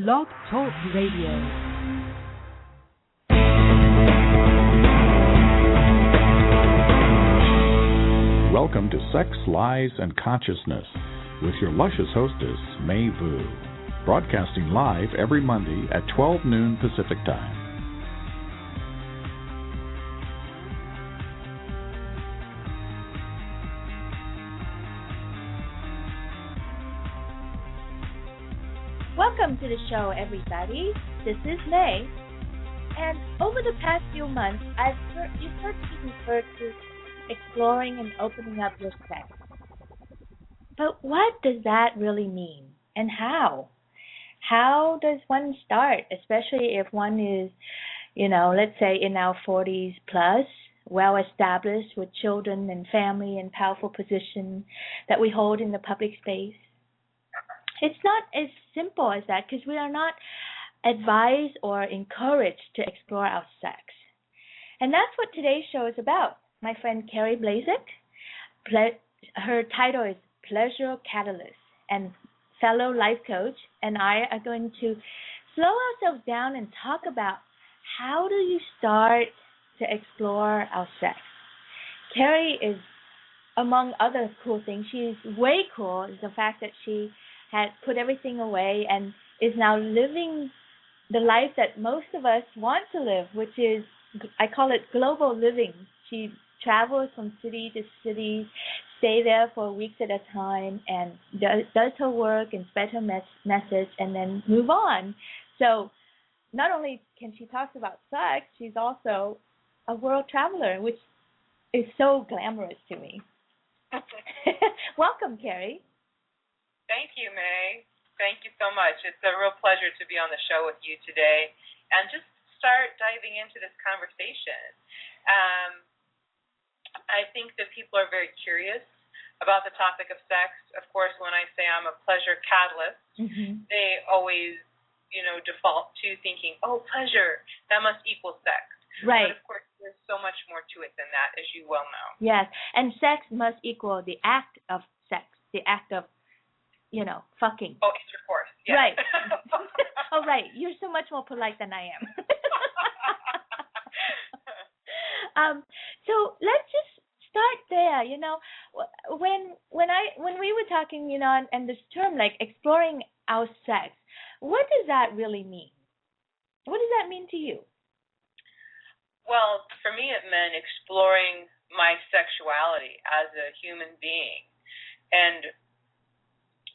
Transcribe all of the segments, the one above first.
Blog Talk Radio. Welcome to Sex, Lies, and Consciousness with your luscious hostess, May Vu, broadcasting live every Monday at 12 noon Pacific Time. Welcome to the show, everybody. This is May, and over the past few months, you've heard me refer to exploring and opening up your sex. But what does that really mean, and how? How does one start, especially if one is, let's say in our 40s plus, well established with children and family and powerful position that we hold in the public space? It's not as simple as that because we are not advised or encouraged to explore our sex. And that's what today's show is about. My friend Carrie Blazek, her title is Pleasure Catalyst, and fellow life coach, and I are going to slow ourselves down and talk about how do you start to explore our sex. Carrie is, among other cool things, she's way cool is the fact that she had put everything away and is now living the life that most of us want to live, which is, I call it global living. She travels from city to city, stay there for weeks at a time, and does her work and spread her message and then move on. So not only can she talk about sex, she's also a world traveler, which is so glamorous to me. Welcome, Carrie. Thank you, May. Thank you so much. It's a real pleasure to be on the show with you today and just start diving into this conversation. I think that people are very curious about the topic of sex. Of course, when I say I'm a pleasure catalyst, they always, default to thinking, oh, pleasure, that must equal sex. Right. But, of course, there's so much more to it than that, as you well know. Yes, and sex must equal the act of sex, the act of fucking. Oh, intercourse. Yes. Right. Oh, right. You're so much more polite than I am. So let's just start there. When we were talking, and this term like exploring our sex, what does that really mean? What does that mean to you? Well, for me, it meant exploring my sexuality as a human being, and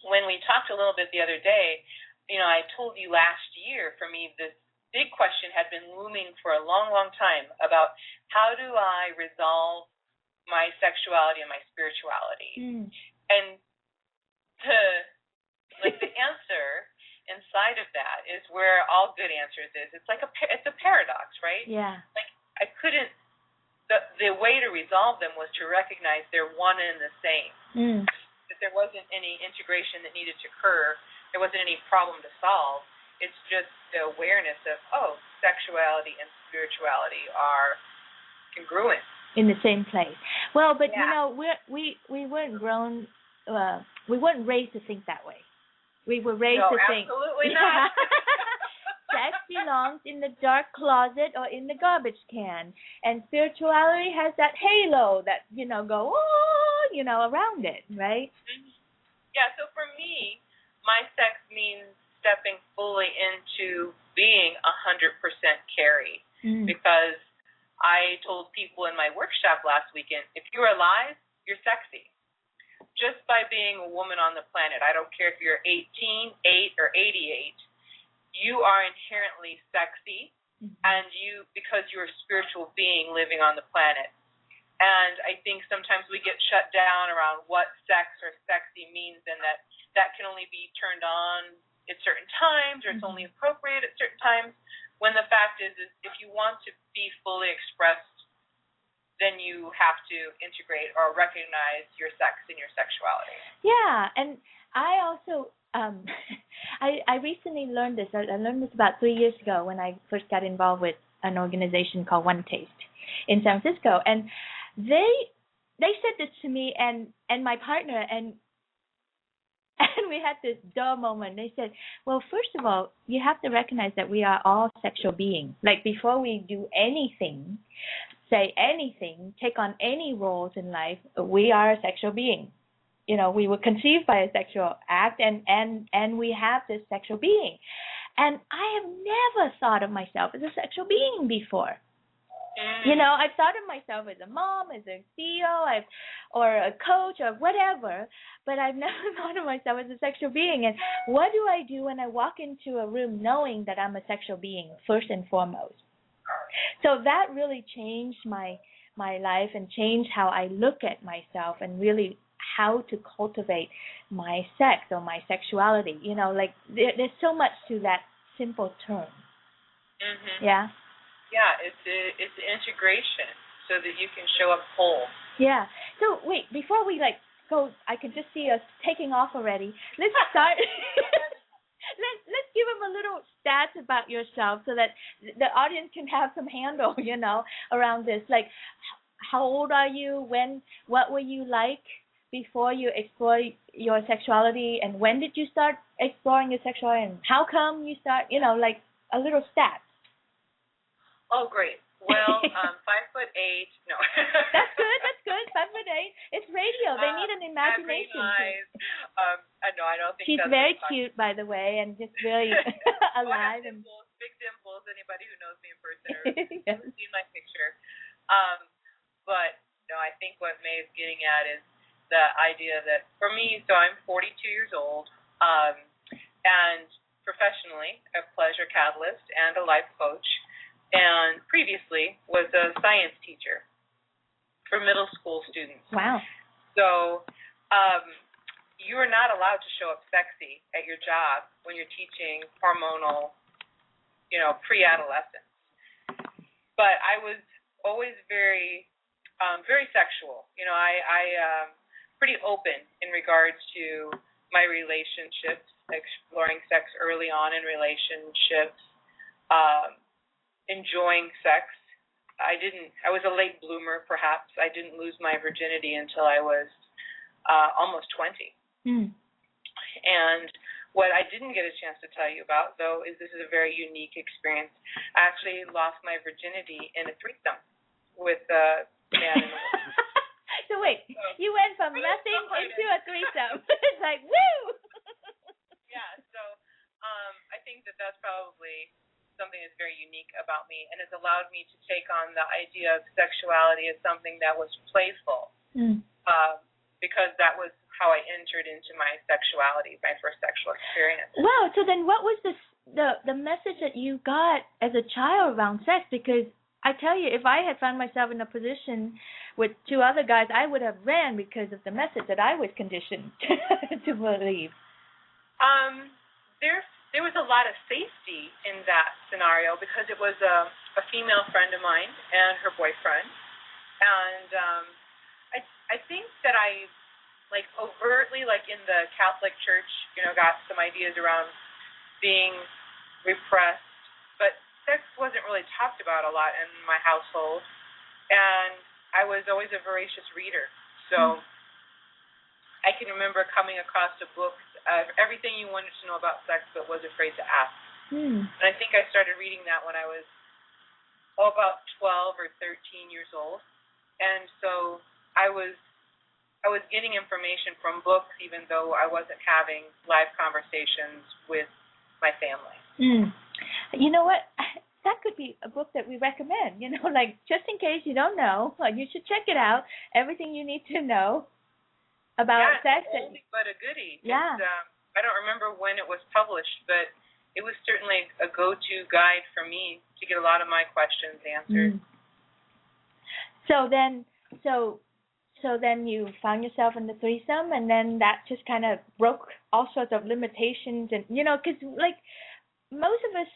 when we talked a little bit the other day, I told you last year, for me, this big question had been looming for a long, long time about how do I resolve my sexuality and my spirituality. And the answer inside of that is where all good answers is. It's like it's a paradox, right? Yeah. Like I couldn't. The way to resolve them was to recognize they're one and the same. That there wasn't any integration that needed to occur. There wasn't any problem to solve. It's just the awareness of, sexuality and spirituality are congruent. In the same place. Well, but yeah. we weren't grown, we weren't raised to think that way. We were raised to think. No, absolutely not. Sex belongs in the dark closet or in the garbage can, and spirituality has that halo that go around it, right? Yeah. So for me, my sex means stepping fully into being 100% Carrie, because I told people in my workshop last weekend, if you're alive, you're sexy. Just by being a woman on the planet, I don't care if you're 18, 8, or 88. You are inherently sexy, and because you're a spiritual being living on the planet. And I think sometimes we get shut down around what sex or sexy means, and that can only be turned on at certain times, or it's only appropriate at certain times, when the fact is if you want to be fully expressed, then you have to integrate or recognize your sex and your sexuality. Yeah, and I also I recently learned this. I learned this about 3 years ago when I first got involved with an organization called One Taste in San Francisco, and they said this to me and my partner, and we had this duh moment. They said, well, first of all, you have to recognize that we are all sexual beings. Like before we do anything, say anything, take on any roles in life, we are a sexual being. You know, we were conceived by a sexual act, and we have this sexual being. And I have never thought of myself as a sexual being before. You know, I've thought of myself as a mom, as a CEO, or a coach, or whatever, but I've never thought of myself as a sexual being. And what do I do when I walk into a room knowing that I'm a sexual being, first and foremost? So that really changed my life and changed how I look at myself and really how to cultivate my sex or my sexuality. You know, like there's so much to that simple term. Mm-hmm. Yeah. Yeah, it's integration so that you can show up whole. Yeah. So wait, before we go, I can just see us taking off already. Let's start. Let's give them a little stats about yourself so that the audience can have some handle, you know, around this. Like, how old are you? What were you like before you explored your sexuality, and when did you start exploring your sexuality, and how come you start? You know, like a little stats. Oh, great. Well, 5'8". No. That's good. 5'8". It's radio. They need an imagination. No, I don't think she's that's very cute, by the way, and just very alive. And big dimples. Anybody who knows me in person or yes. has seen my picture. But no, I think what May is getting at is the idea that for me, so I'm 42 years old, and professionally a pleasure catalyst and a life coach. And previously was a science teacher for middle school students. Wow. So you are not allowed to show up sexy at your job when you're teaching hormonal, pre-adolescence. But I was always very, very sexual. I pretty open in regards to my relationships, exploring sex early on in relationships, enjoying sex. I was a late bloomer, perhaps. I didn't lose my virginity until I was almost 20. And what I didn't get a chance to tell you about, though, is this is a very unique experience. I actually lost my virginity in a threesome with a man and a woman. So wait, you went from nothing into a threesome. It's like, woo! Yeah, so I think that's probably something that's very unique about me, and has allowed me to take on the idea of sexuality as something that was playful, because that was how I entered into my sexuality, my first sexual experience. Wow. So then what was the message that you got as a child around sex? Because I tell you, if I had found myself in a position with two other guys, I would have ran because of the message that I was conditioned to believe. There was a lot of safety in that scenario because it was a female friend of mine and her boyfriend. And I think that I, overtly, in the Catholic Church, got some ideas around being repressed. But sex wasn't really talked about a lot in my household. And I was always a voracious reader. So I can remember coming across a book of everything you wanted to know about sex but was afraid to ask. And I think I started reading that when I was about 12 or 13 years old. And so I was getting information from books even though I wasn't having live conversations with my family. You know what? That could be a book that we recommend, just in case you don't know, you should check it out. Everything you need to know about sex. It's oldie but a goodie. Yeah. I don't remember when it was published, but it was certainly a go-to guide for me to get a lot of my questions answered. So then you found yourself in the threesome, and then that just kind of broke all sorts of limitations, and because most of us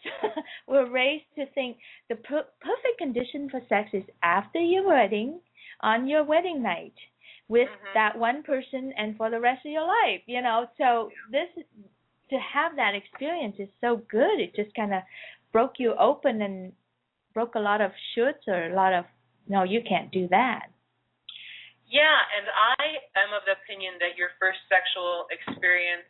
were raised to think the perfect condition for sex is after your wedding, on your wedding night, with that one person and for the rest of your life, So to have that experience is so good. It just kind of broke you open and broke a lot of shoulds or a lot of, no, you can't do that. Yeah, and I am of the opinion that your first sexual experience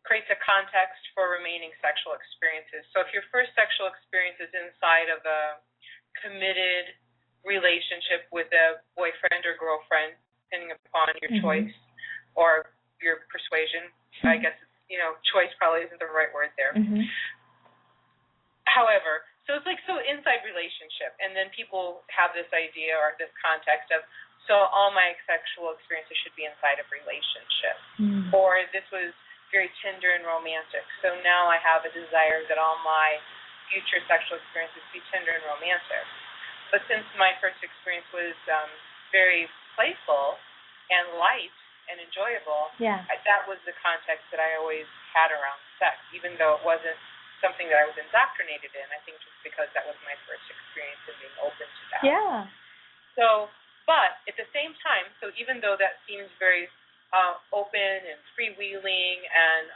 creates a context for remaining sexual experiences. So if your first sexual experience is inside of a committed relationship with a boyfriend or girlfriend, depending upon your choice or your persuasion, I guess, choice probably isn't the right word there. However, so it's like inside relationship, and then people have this idea or this context of, so all my sexual experiences should be inside of relationship, or this was very tender and romantic. So now I have a desire that all my future sexual experiences be tender and romantic. But since my first experience was very playful and light and enjoyable, that was the context that I always had around sex, even though it wasn't something that I was indoctrinated in. I think just because that was my first experience and being open to that. Yeah. So, but at the same time, so even though that seems very open and freewheeling and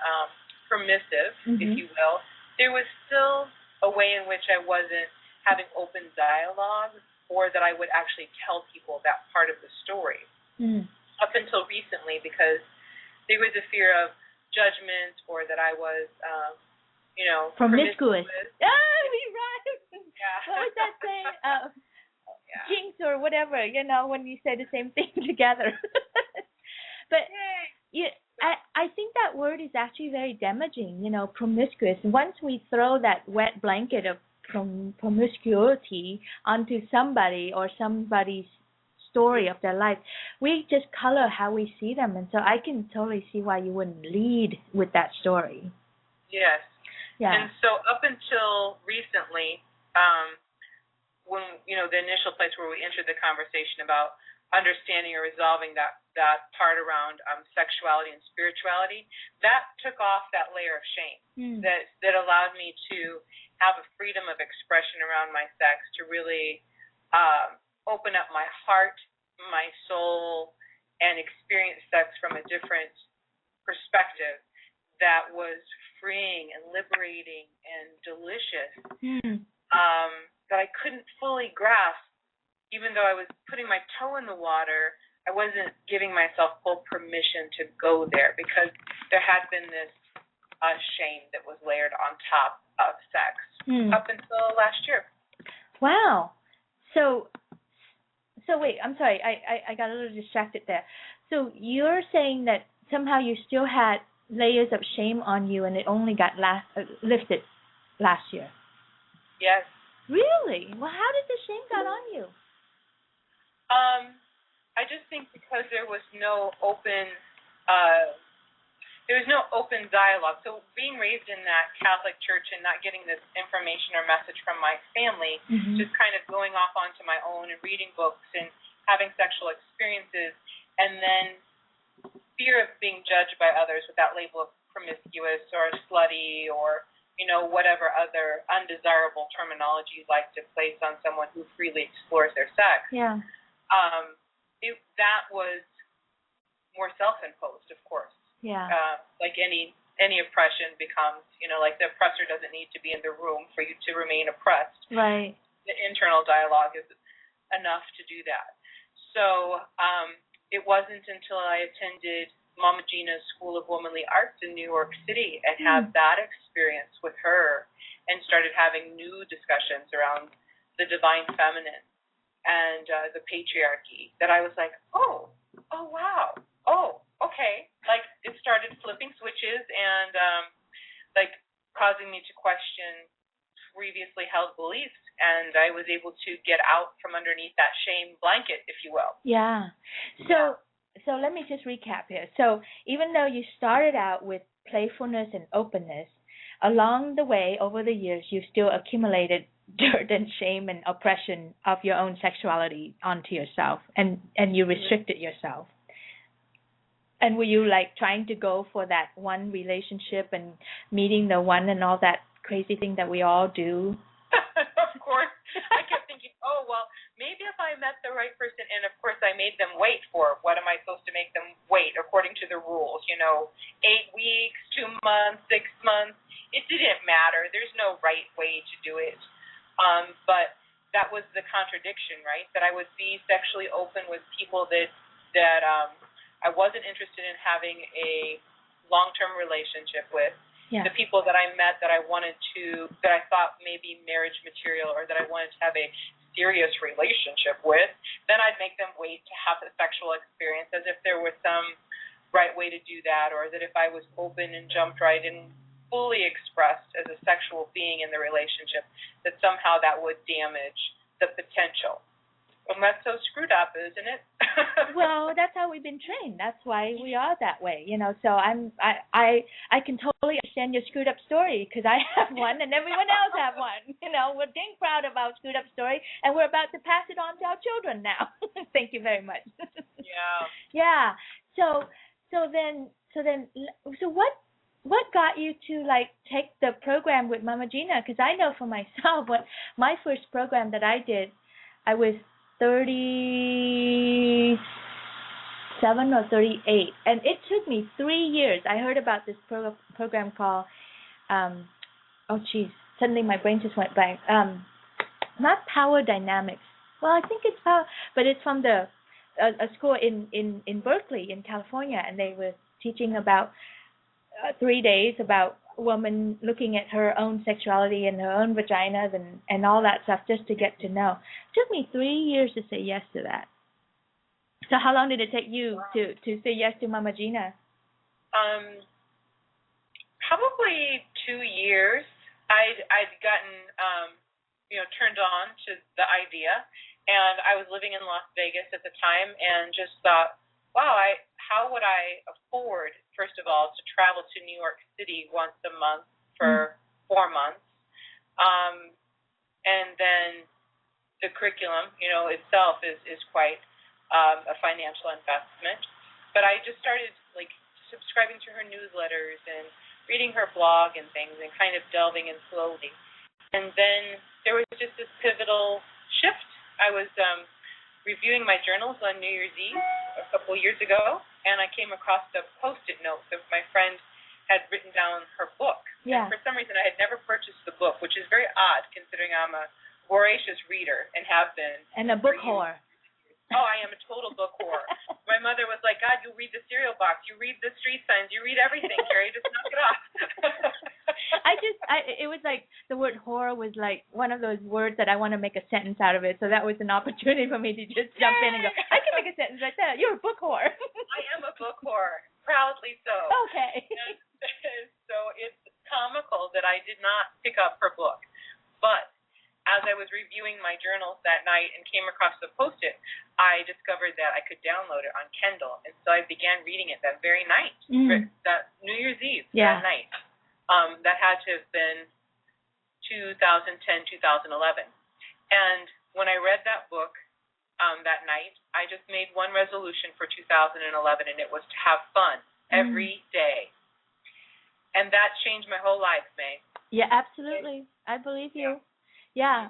permissive, if you will, there was still a way in which I wasn't having open dialogue, or that I would actually tell people that part of the story. Up until recently, because there was a fear of judgment, or that I was, promiscuous. Right. Yeah. What was that saying? Jinx or whatever, when you say the same thing together. But I think that word is actually very damaging, promiscuous. Once we throw that wet blanket of promiscuity onto somebody or somebody's story of their life, we just color how we see them. And so I can totally see why you wouldn't lead with that story. Yes. Yeah. And so up until recently, when, the initial place where we entered the conversation about understanding or resolving that part around sexuality and spirituality, that took off that layer of shame that allowed me to have a freedom of expression around my sex, to really open up my heart, my soul, and experience sex from a different perspective that was freeing and liberating and delicious, that I couldn't fully grasp. Even though I was putting my toe in the water, I wasn't giving myself full permission to go there, because there had been this shame that was layered on top of sex up until last year. Wow. So wait, I'm sorry, I got a little distracted there. So you're saying that somehow you still had layers of shame on you, and it only got lifted last year? Yes. Really? Well, how did the shame got on you? I just think because there was no open dialogue. So being raised in that Catholic church and not getting this information or message from my family, just kind of going off onto my own and reading books and having sexual experiences, and then fear of being judged by others with that label of promiscuous or slutty or whatever other undesirable terminology you like to place on someone who freely explores their sex. Yeah. That was more self-imposed, of course. Yeah. Like any oppression becomes, like the oppressor doesn't need to be in the room for you to remain oppressed. Right. The internal dialogue is enough to do that. So it wasn't until I attended Mama Gina's School of Womanly Arts in New York City and had that experience with her and started having new discussions around the divine feminine and the patriarchy that I was like, oh wow, oh, okay. Like it started flipping switches and causing me to question previously held beliefs, and I was able to get out from underneath that shame blanket, if you will. Yeah. So let me just recap here. So even though you started out with playfulness and openness, along the way, over the years, you still accumulated dirt and shame and oppression of your own sexuality onto yourself, and you restricted yourself. And were you trying to go for that one relationship and meeting the one and all that crazy thing that we all do? Of course. I kept thinking, oh, well, maybe if I met the right person, and of course I made them wait for, what am I supposed to make them wait according to the rules? 8 weeks, 2 months, 6 months. It didn't matter. There's no right way to do it. But that was the contradiction, right? That I would be sexually open with people that I wasn't interested in having a long-term relationship with. Yeah. The people that I met that I thought maybe marriage material or that I wanted to have a serious relationship with, then I'd make them wait to have the sexual experience as if there was some right way to do that, or that if I was open and jumped right in, fully expressed as a sexual being in the relationship, that somehow that would damage the potential. And that's so screwed up, isn't it? Well, that's how we've been trained. That's why we are that way, So I can totally understand your screwed up story, because I have one and everyone else have one. We're dang proud of our screwed up story, and we're about to pass it on to our children now. Thank you very much. Yeah. Yeah. So what got you to take the program with Mama Gena? Because I know for myself, my first program that I did, I was 37 or 38, and it took me 3 years. I heard about this program called, suddenly my brain just went blank. Not Power Dynamics. Well, I think it's Power, but it's from a school in Berkeley, in California, and they were teaching about 3 days about a woman looking at her own sexuality and her own vaginas and all that stuff, just to get to know. It took me 3 years to say yes to that. So how long did it take you to say yes to Mama Gena? Probably 2 years. I'd gotten turned on to the idea, and I was living in Las Vegas at the time, and just thought, wow, how would I afford, first of all, to travel to New York City once a month for 4 months, and then the curriculum, itself is quite a financial investment. But I just started subscribing to her newsletters and reading her blog and things, and kind of delving in slowly. And then there was just this pivotal shift. I was reviewing my journals on New Year's Eve a couple years ago, and I came across the Post-it note that my friend had written down her book. Yeah. And for some reason, I had never purchased the book, which is very odd considering I'm a voracious reader and have been. And a book whore. Oh, I am a total book whore. My mother was like, God, you read the cereal box, you read the street signs, you read everything, Carrie, just knock it off. It was like the word whore was like one of those words that I want to make a sentence out of it, so that was an opportunity for me to just jump in and go, I can make a sentence right there. You're a book whore. I am a book whore, proudly so. Okay. And so it's comical that I did not pick up her book, but as I was reviewing my journals that night and came across the Post-it, I discovered that I could download it on Kindle, and so I began reading it that very night, that New Year's Eve, that night. That had to have been 2010, 2011. And when I read that book that night, I just made one resolution for 2011, and it was to have fun every day. And that changed my whole life, May. Yeah, absolutely. I believe you. Yeah,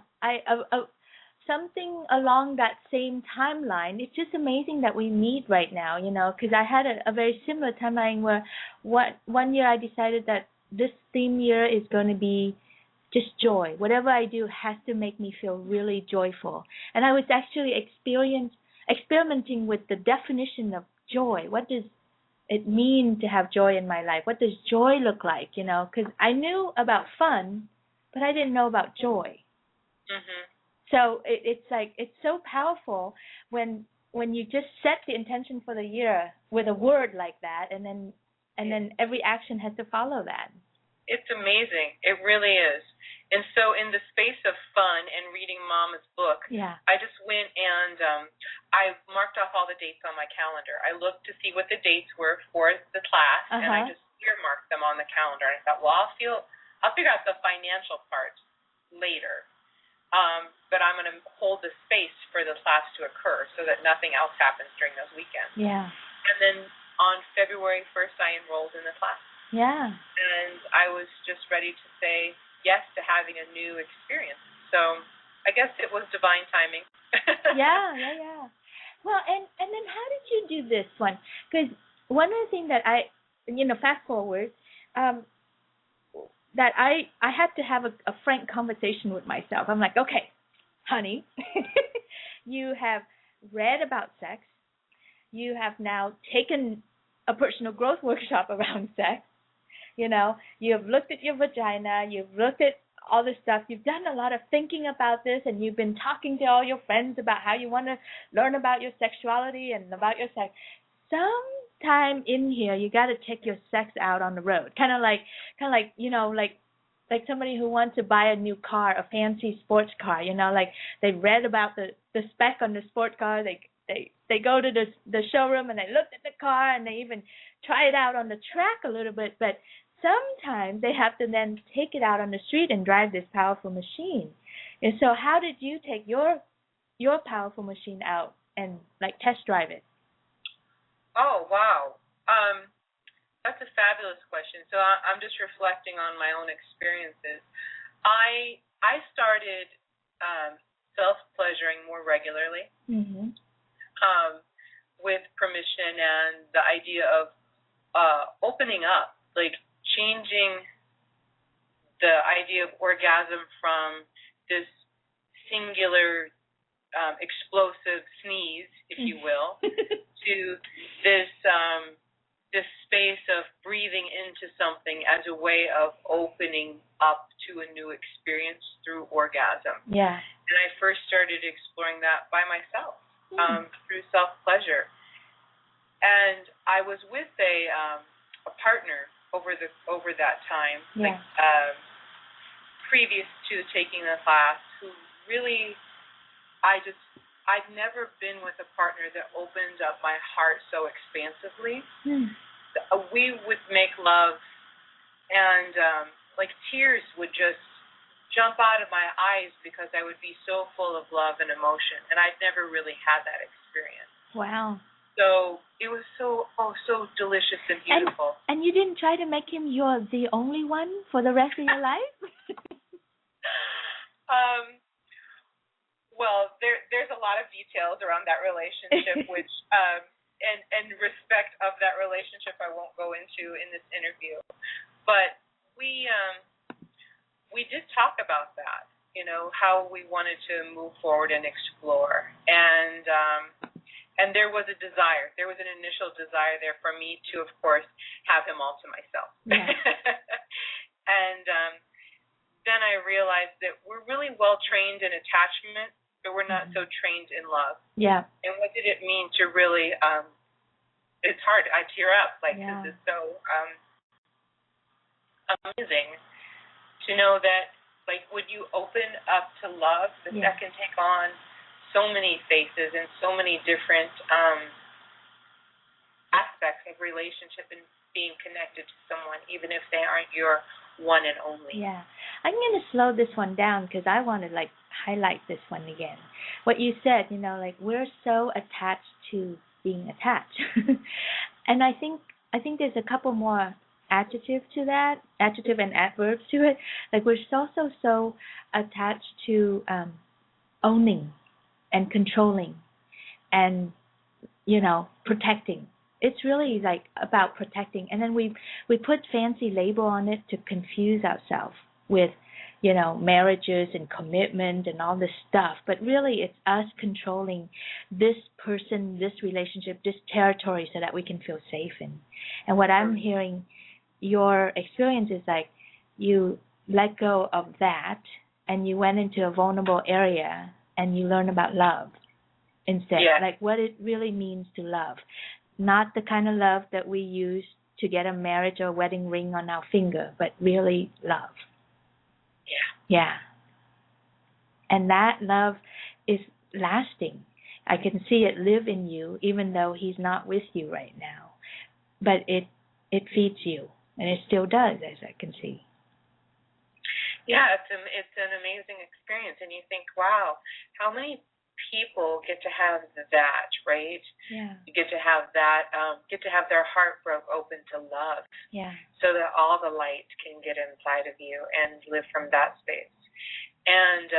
something along that same timeline. It's just amazing that we meet right now, because I had a very similar timeline where one year I decided that this theme year is going to be just joy. Whatever I do has to make me feel really joyful. And I was actually experimenting with the definition of joy. What does it mean to have joy in my life? What does joy look like, because I knew about fun, but I didn't know about joy. Mm-hmm. So it's so powerful when you just set the intention for the year with a word like that, and then every action has to follow that. It's amazing. It really is. And so in the space of fun and reading Mama's book, I just went and I marked off all the dates on my calendar. I looked to see what the dates were for the class, and I just earmarked them on the calendar. And I thought, well, I'll figure out the financial part later. But I'm going to hold the space for the class to occur so that nothing else happens during those weekends. Yeah. And then on February 1st, I enrolled in the class. Yeah. And I was just ready to say yes to having a new experience. So I guess it was divine timing. Yeah. Well, and then how did you do this one? Because one of the things that fast forward, that I had to have a frank conversation with myself. I'm like, okay, honey, you have read about sex, you have now taken a personal growth workshop around sex. You know, you have looked at your vagina, you've looked at all this stuff. You've done a lot of thinking about this, and you've been talking to all your friends about how you want to learn about your sexuality and about your sex. Sometime in here, you got to take your sex out on the road. Kind of like, you know, like somebody who wants to buy a new car, a fancy sports car. You know, like they read about the spec on the sports car. They go to the showroom and they look at the car and they even try it out on the track a little bit, but sometimes they have to then take it out on the street and drive this powerful machine. And so how did you take your powerful machine out and like test drive it? Oh, wow. That's a fabulous question. So I'm just reflecting on my own experiences. I started self-pleasuring more regularly. Mm-hmm. With permission and the idea of opening up, like changing the idea of orgasm from this singular explosive sneeze, if you will, to this space of breathing into something as a way of opening up to a new experience through orgasm. Yeah. And I first started exploring that by myself. Through self-pleasure. And I was with a partner over that time, yeah. Previous to taking the class, who really, I've never been with a partner that opened up my heart so expansively. We would make love, and like tears would just jump out of my eyes because I would be so full of love and emotion, and I'd never really had that experience. Wow. So it was so delicious and beautiful. And you didn't try to make him the only one for the rest of your life? Well, there's a lot of details around that relationship, which and respect of that relationship I won't go into in this interview, but we did talk about that, you know, how we wanted to move forward and explore. And there was a desire. There was an initial desire there for me to, of course, have him all to myself. Yeah. And then I realized that we're really well trained in attachment, but we're not so trained in love. Yeah. And what did it mean to really, it's hard. I tear up. Like, this is so amazing. To know that, like, when you open up to love, that can take on so many faces and so many different aspects of relationship and being connected to someone, even if they aren't your one and only. Yeah. I'm going to slow this one down because I want to, like, highlight this one again. What you said, you know, like, we're so attached to being attached. And I think there's a couple more adjective and adverbs to it. Like, we're so attached to owning and controlling and, you know, protecting. It's really like about protecting, and then we put fancy label on it to confuse ourselves with, you know, marriages and commitment and all this stuff. But really, it's us controlling this person, this relationship, this territory, so that we can feel safe in. And what I'm hearing, your experience is like you let go of that and you went into a vulnerable area and you learn about love instead, like what it really means to love. Not the kind of love that we use to get a marriage or a wedding ring on our finger, but really love. Yeah. And that love is lasting. I can see it live in you, even though he's not with you right now. But it feeds you, and it still does, as I can see. Yeah, it's an amazing experience, and you think, wow, how many people get to have that, right? Yeah. You get to have that, get to have their heart broke open to love. Yeah. So that all the light can get inside of you and live from that space. And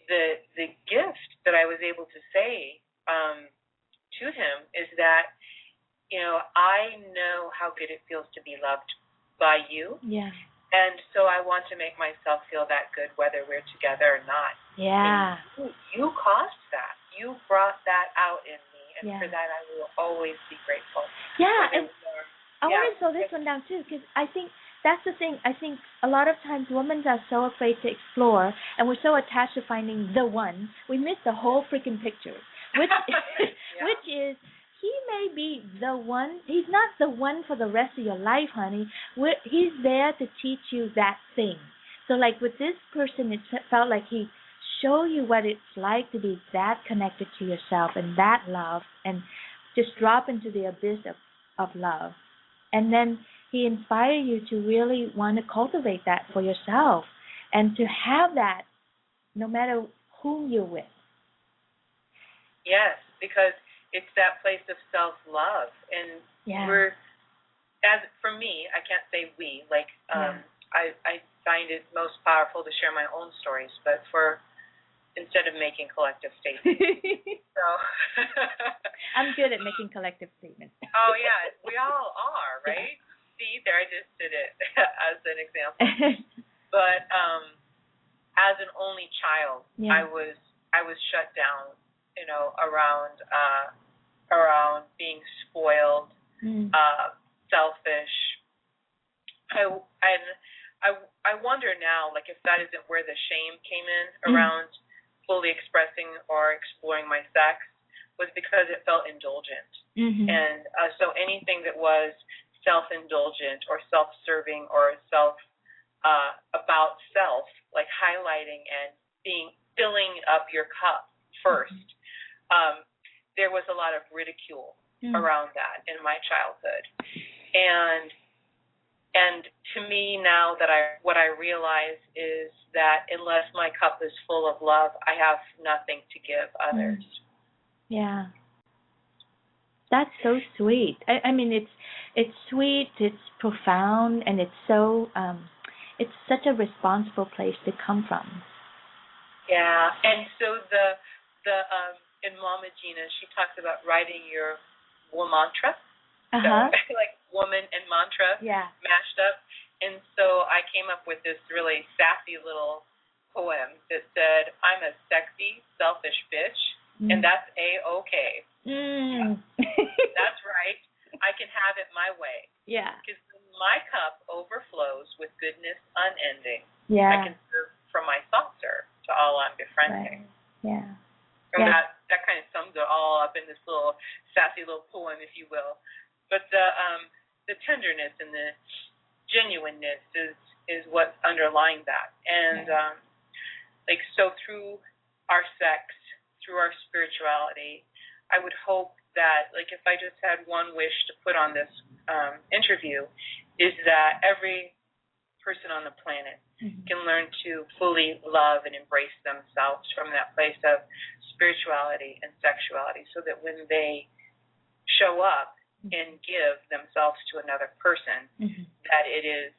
the gift that I was able to say to him is that, you know, I know how good it feels to be loved by you. Yeah. And so I want to make myself feel that good whether we're together or not. Yeah. And you caused that. You brought that out in me. And for that, I will always be grateful. Yeah, and I want to slow this one down, too, because I think that's the thing. I think a lot of times women are so afraid to explore, and we're so attached to finding the one, we miss the whole freaking picture, which which is, he may be the one. He's not the one for the rest of your life, honey. He's there to teach you that thing. So, like, with this person, it felt like he showed you what it's like to be that connected to yourself and that love, and just drop into the abyss of love. And then he inspired you to really want to cultivate that for yourself and to have that no matter whom you're with. Yes, because it's that place of self-love. And for me, I can't say we, like, I find it most powerful to share my own stories, but instead of making collective statements. So I'm good at making collective statements. Oh, yeah, we all are, right? Yeah. See, there I just did it as an example. But as an only child, I was shut down, around being spoiled, selfish. I wonder now, like, if that isn't where the shame came in around fully expressing or exploring my sex, was because it felt indulgent. And so anything that was self-indulgent or self-serving or about self, like highlighting and filling up your cup first, there was a lot of ridicule around that in my childhood. And to me now what I realize is that unless my cup is full of love, I have nothing to give others. Yeah. That's so sweet. I mean, it's sweet, it's profound, and it's so it's such a responsible place to come from. Yeah, and so the in Mama Gina, she talks about writing your mantra. So, like woman and mantra mashed up. And so I came up with this really sassy little poem that said, I'm a sexy, selfish bitch, and that's A-okay. That's right. I can have it my way. Yeah. Because my cup overflows with goodness unending. Yeah. I can serve from my saucer to all I'm befriending. Right. Yeah. And that kind of sums it all up in this little sassy little poem, if you will. But the tenderness and the genuineness is what's underlying that. And so through our sex, through our spirituality, I would hope that, like, if I just had one wish to put on this interview, is that every person on the planet can learn to fully love and embrace themselves from that place of spirituality and sexuality, so that when they show up and give themselves to another person, that it is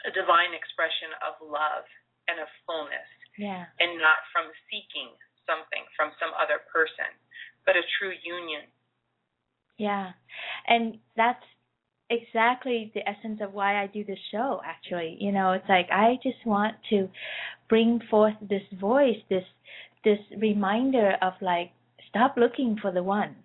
a divine expression of love and of fullness, and not from seeking something from some other person, but a true union. Yeah, and that's exactly the essence of why I do this show, actually. It's like I just want to bring forth this voice, this reminder of, like, stop looking for the one.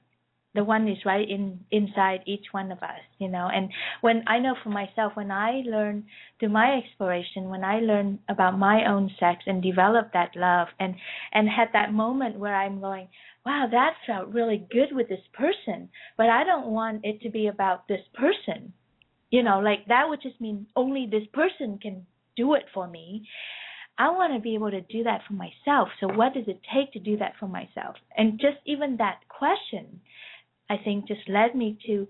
The one is right inside each one of us, And when I know for myself, when I learn through my exploration, when I learn about my own sex and develop that love and had that moment where I'm going, wow, that felt really good with this person, but I don't want it to be about this person. Like that would just mean only this person can do it for me. I want to be able to do that for myself. So what does it take to do that for myself? And just even that question, I think, just led me to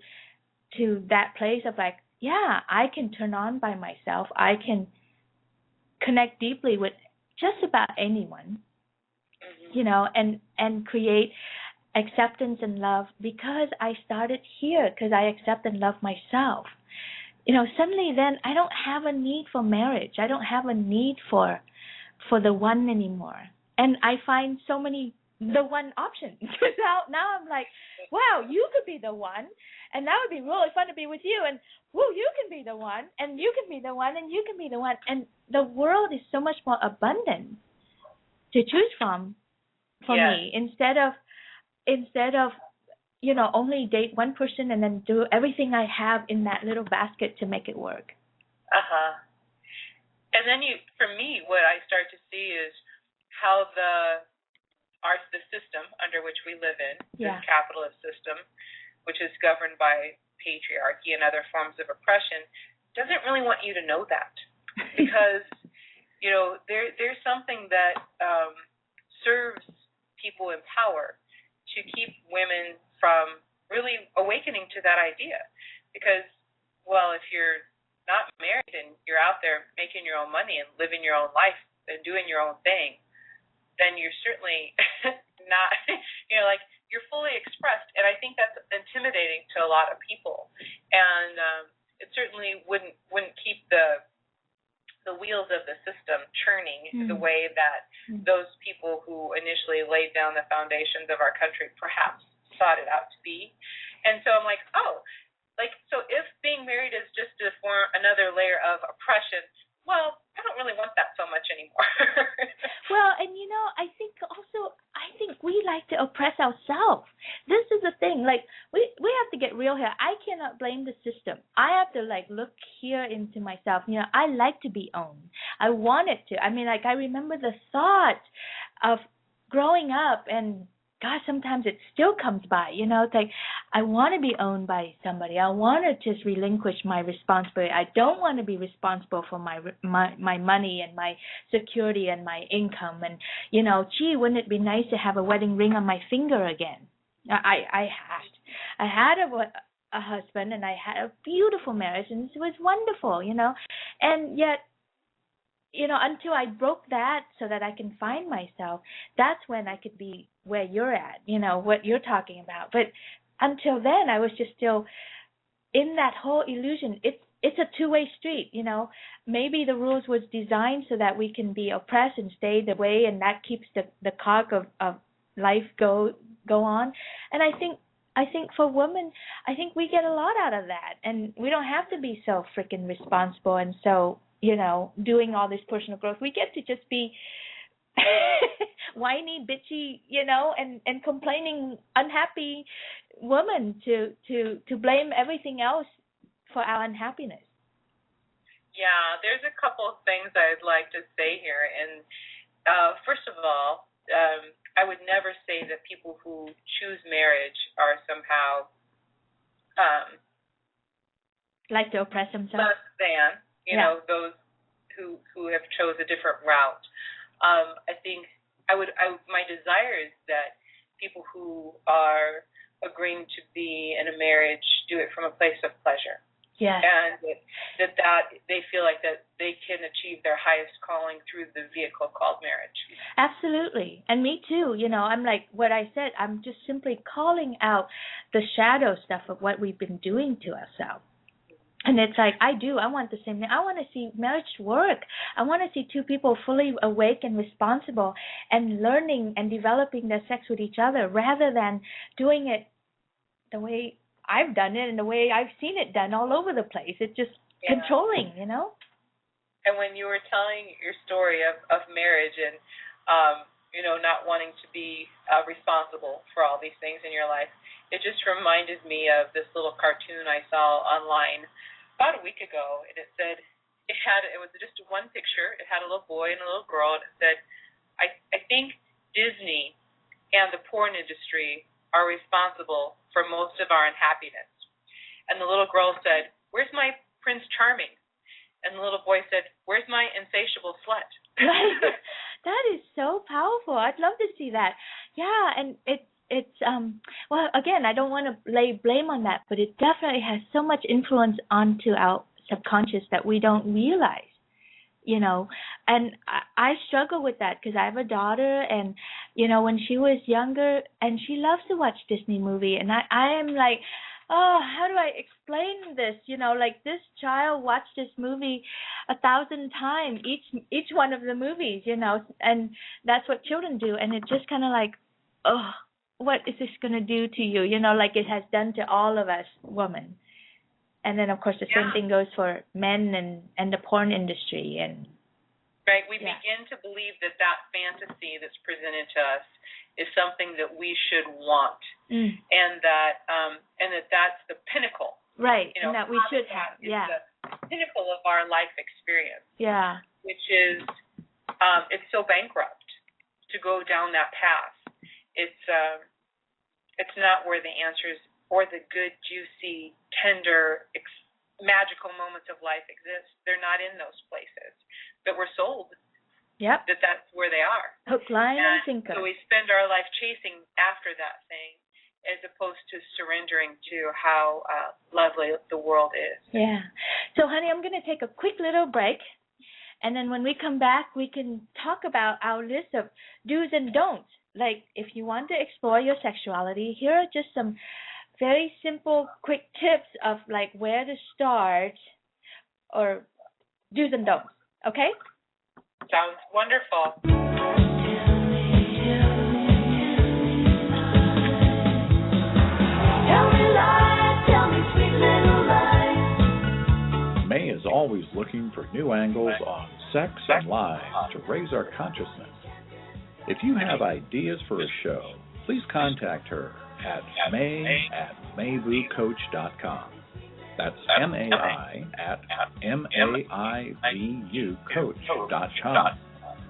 that place of, like, yeah, I can turn on by myself. I can connect deeply with just about anyone, and create acceptance and love because I started here, because I accept and love myself. Suddenly then I don't have a need for marriage. I don't have a need for the one anymore. And I find so many the one options. now I'm like, wow, you could be the one, and that would be really fun to be with you, and whoa, you can be the one, and you can be the one, and you can be the one, and the world is so much more abundant to choose from for me, instead of instead of, you know, only date one person and then do everything I have in that little basket to make it work. And then for me, what I start to see is how the system under which we live in, this capitalist system, which is governed by patriarchy and other forms of oppression, doesn't really want you to know that. Because, you know, there's something that serves people in power to keep women from really awakening to that idea. Because, well, if you're not married and you're out there making your own money and living your own life and doing your own thing, then you're certainly not, you know, like, you're fully expressed. And I think that's intimidating to a lot of people. And it certainly wouldn't keep the wheels of the system churning the way that those people who initially laid down the foundations of our country perhaps thought it out to be. And so I'm like, so if being married is just to form another layer of oppression, well, I don't really want that so much anymore. Well, and you know, I think we like to oppress ourselves. This is the thing. Like, we have to get real here. I cannot blame the system. I have to, like, look here into myself. You know, I like to be owned. I wanted to. I mean, like, I remember the thought of growing up, and gosh, sometimes it still comes by, you know. It's like, I want to be owned by somebody. I want to just relinquish my responsibility. I don't want to be responsible for my money and my security and my income. And, you know, gee, wouldn't it be nice to have a wedding ring on my finger again? I had a husband, and I had a beautiful marriage, and it was wonderful, you know. And yet, you know, until I broke that so that I can find myself, that's when I could be where you're at, you know, what you're talking about. But until then, I was just still in that whole illusion. It's a two-way street, you know. Maybe the rules was designed so that we can be oppressed and stay the way, and that keeps the cog of life go on. And I think for women, I think we get a lot out of that, and we don't have to be so freaking responsible and so, you know, doing all this personal growth. We get to just be whiny, bitchy, you know, and complaining, unhappy woman to blame everything else for our unhappiness. Yeah, there's a couple of things I'd like to say here. And first of all, I would never say that people who choose marriage are somehow like to oppress themselves. Less than, you know, those who have chose a different route. I think my desire is that people who are agreeing to be in a marriage do it from a place of pleasure. Yeah. And that they feel like that they can achieve their highest calling through the vehicle called marriage. Absolutely. And me too. You know, I'm like what I said, I'm just simply calling out the shadow stuff of what we've been doing to ourselves. And it's like, I want the same thing. I want to see marriage work. I want to see two people fully awake and responsible and learning and developing their sex with each other rather than doing it the way I've done it and the way I've seen it done all over the place. It's just controlling, you know? And when you were telling your story of marriage and, you know, not wanting to be responsible for all these things in your life, it just reminded me of this little cartoon I saw online about a week ago, and it said, it was just one picture. It had a little boy and a little girl, and it said, I think Disney and the porn industry are responsible for most of our unhappiness. And the little girl said, where's my Prince Charming? And the little boy said, where's my insatiable slut? That is so powerful. I'd love to see that. Yeah, and it's well, again, I don't want to lay blame on that, but it definitely has so much influence onto our subconscious that we don't realize, you know. And I struggle with that because I have a daughter, and, you know, when she was younger, and she loves to watch Disney movie, and I am like, oh, how do I explain this? You know, like, this child watched this movie 1,000 times, each one of the movies, you know, and that's what children do. And it's just kind of like, oh, what is this going to do to you? You know, like it has done to all of us women. And then, of course, the same thing goes for men and the porn industry. And right, we begin to believe that fantasy that's presented to us is something that we should want, and that's the pinnacle. Right, you know, and that we should have. Is the pinnacle of our life experience. Yeah. Which is, it's so bankrupt to go down that path. It's not where the answers or the good, juicy, tender, magical moments of life exist. They're not in those places. But we're sold. Yep. That's where they are. Hook, line, and sinker. So we spend our life chasing after that thing, as opposed to surrendering to how lovely the world is. Yeah. So, honey, I'm going to take a quick little break, and then when we come back, we can talk about our list of do's and don'ts. Like, if you want to explore your sexuality, here are just some very simple, quick tips of, like, where to start or do's and don'ts. Okay? Sounds wonderful. May is always looking for new angles on sex and lives to raise our consciousness. If you have ideas for a show, please contact her at may@mayvucoach.com. That's MAI@MAIVUcoach.com.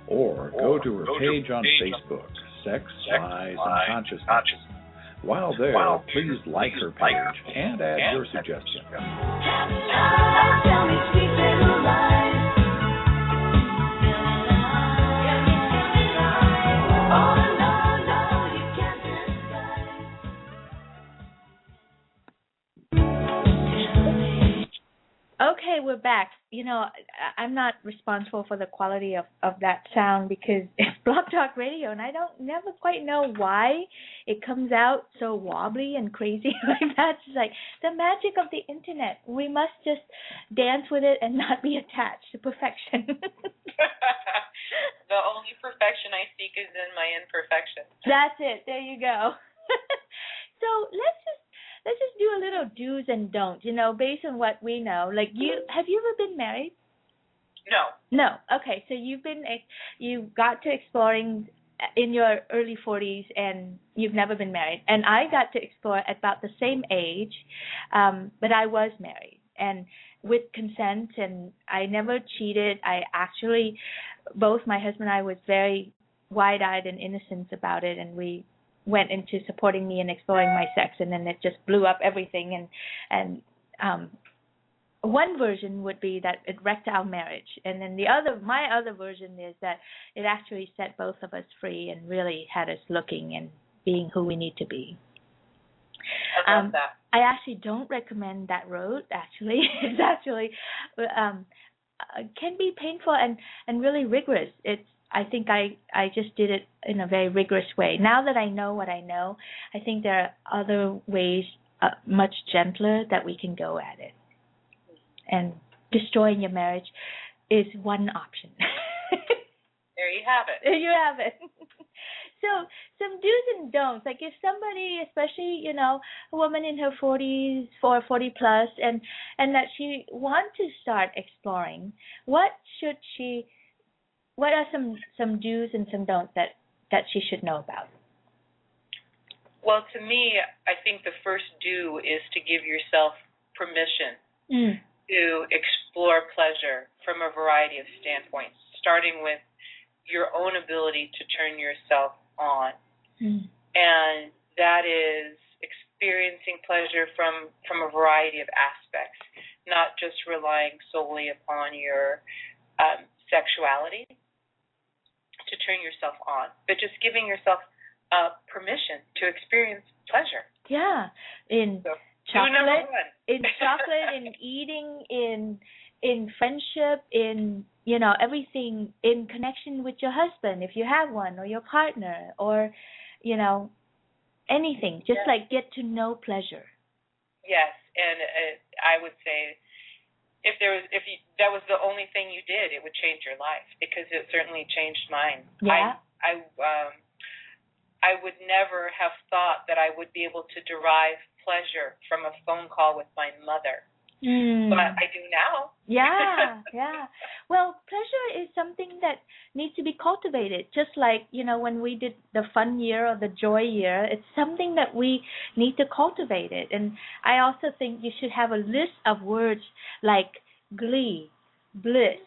Or go to her page on Facebook, Sex, Lies, and Consciousness. While there, please like her page and add your suggestions. Okay, we're back. You know, I'm not responsible for the quality of that sound because it's Blog Talk Radio, and I never quite know why it comes out so wobbly and crazy like that. It's like the magic of the internet. We must just dance with it and not be attached to perfection. The only perfection I seek is in my imperfection. That's it. There you go. So let's just do a little do's and don'ts, you know, based on what we know. Like, have you ever been married? No. Okay, so you got to exploring in your early 40s and you've never been married. And I got to explore at about the same age, but I was married and with consent, and I never cheated. I actually, both my husband and I was very wide-eyed and innocent about it, and we went into supporting me and exploring my sex, and then it just blew up everything. And one version would be that it wrecked our marriage, and then my other version is that it actually set both of us free and really had us looking and being who we need to be. I love that. I actually don't recommend that road. Actually, it's actually can be painful and really rigorous. I think I just did it in a very rigorous way. Now that I know what I know, I think there are other ways, much gentler, that we can go at it. And destroying your marriage is one option. There you have it. There you have it. So some do's and don'ts. Like if somebody, especially, you know, a woman in her 40s, 40 plus, and that she wants to start exploring, what are some do's and some don'ts that she should know about? Well, to me, I think the first do is to give yourself permission to explore pleasure from a variety of standpoints, starting with your own ability to turn yourself on. And that is experiencing pleasure from a variety of aspects, not just relying solely upon your sexuality to turn yourself on, but just giving yourself permission to experience pleasure. Yeah, in chocolate, in eating, in friendship, in, you know, everything, in connection with your husband, if you have one, or your partner, or, you know, anything. Just like get to know pleasure. Yes, and I would say if that was the only thing you did, it would change your life, because it certainly changed mine. Yeah. I would never have thought that I would be able to derive pleasure from a phone call with my mother. but I do now. Yeah, yeah. Well, pleasure is something that needs to be cultivated. Just like, when we did the fun year or the joy year, it's something that we need to cultivate it. And I also think you should have a list of words like glee, bliss,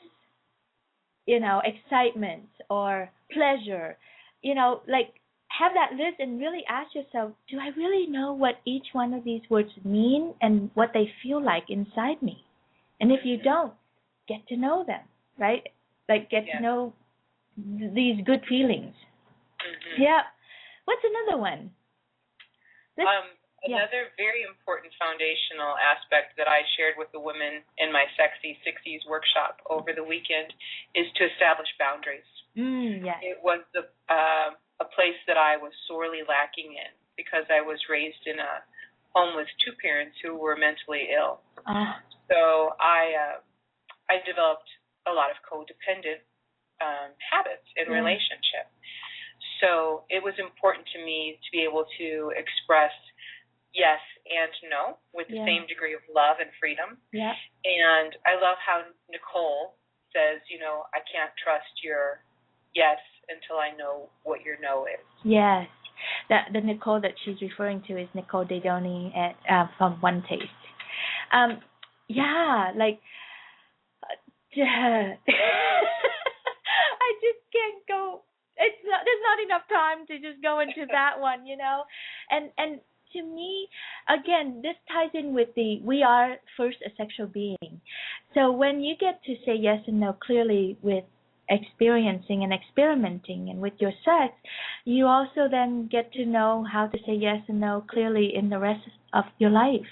excitement or pleasure, like have that list and really ask yourself, do I really know what each one of these words mean and what they feel like inside me? And if you don't, get to know them, right? Like get to know these good feelings. Mm-hmm. Yeah. What's another one? Another very important foundational aspect that I shared with the women in my Sexy 60s workshop over the weekend is to establish boundaries. Yes. It was a place that I was sorely lacking in because I was raised in a home with two parents who were mentally ill. So I developed a lot of codependent habits in relationship. So it was important to me to be able to express yes and no with the same degree of love and freedom. Yeah. And I love how Nicole says, I can't trust your yes until I know what your no is. Yes. The Nicole that she's referring to is Nicole Dedoni from One Taste. Yeah, like I just can't go. There's not enough time to just go into that one, And to me, again, this ties in with we are first a sexual being. So when you get to say yes and no clearly with experiencing and experimenting and with your sex, you also then get to know how to say yes and no clearly in the rest of your life.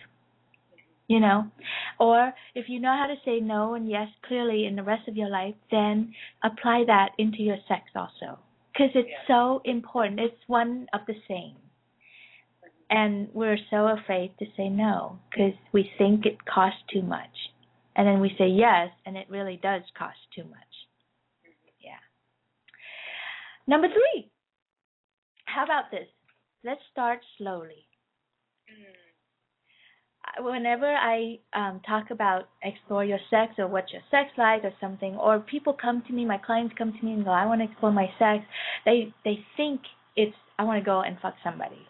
Or if you know how to say no and yes clearly in the rest of your life, then apply that into your sex also. Because it's so important. It's one of the same. And we're so afraid to say no because we think it costs too much. And then we say yes, and it really does cost too much. Yeah. Number 3. How about this? Let's start slowly. Whenever I talk about explore your sex or what's your sex like or something, or people come to me, my clients come to me and go, I want to explore my sex, they think it's, I want to go and fuck somebody,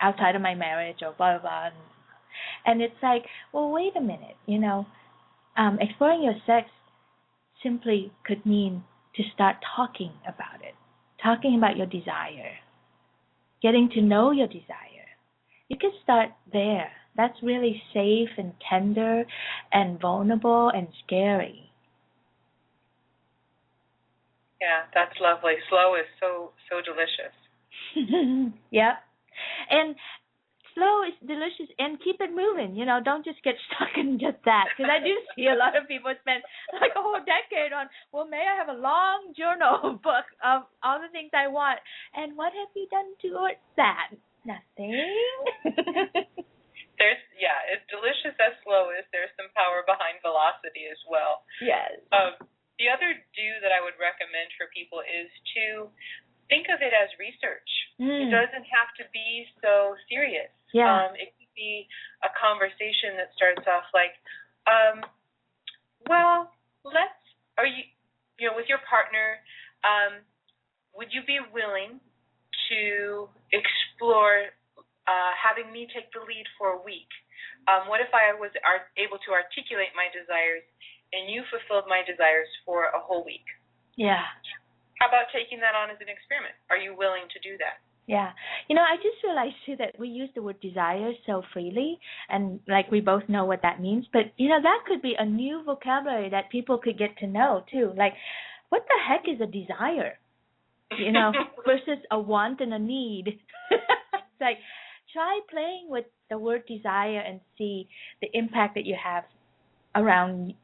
outside of my marriage or blah, blah, blah. And it's like, well, wait a minute, exploring your sex simply could mean to start talking about it, talking about your desire, getting to know your desire. You can start there. That's really safe and tender and vulnerable and scary. Yeah, that's lovely. Slow is so delicious. Yep. And slow is delicious, and keep it moving. Don't just get stuck in just that. Because I do see a lot of people spend like a whole decade on, well, may I have a long journal book of all the things I want. And what have you done towards that? Nothing. As delicious as slow is, there's some power behind velocity as well. Yes. The other do that I would recommend for people is to think of it as research. It doesn't have to be so serious. Yeah. It could be a conversation that starts off like, with your partner, would you be willing to explore having me take the lead for a week? What if I was able to articulate my desires and you fulfilled my desires for a whole week? Yeah. How about taking that on as an experiment? Are you willing to do that? Yeah. I just realized, too, that we use the word desire so freely, and, like, we both know what that means. But, that could be a new vocabulary that people could get to know, too. Like, what the heck is a desire? Versus a want and a need. It's like, try playing with the word desire and see the impact that you have on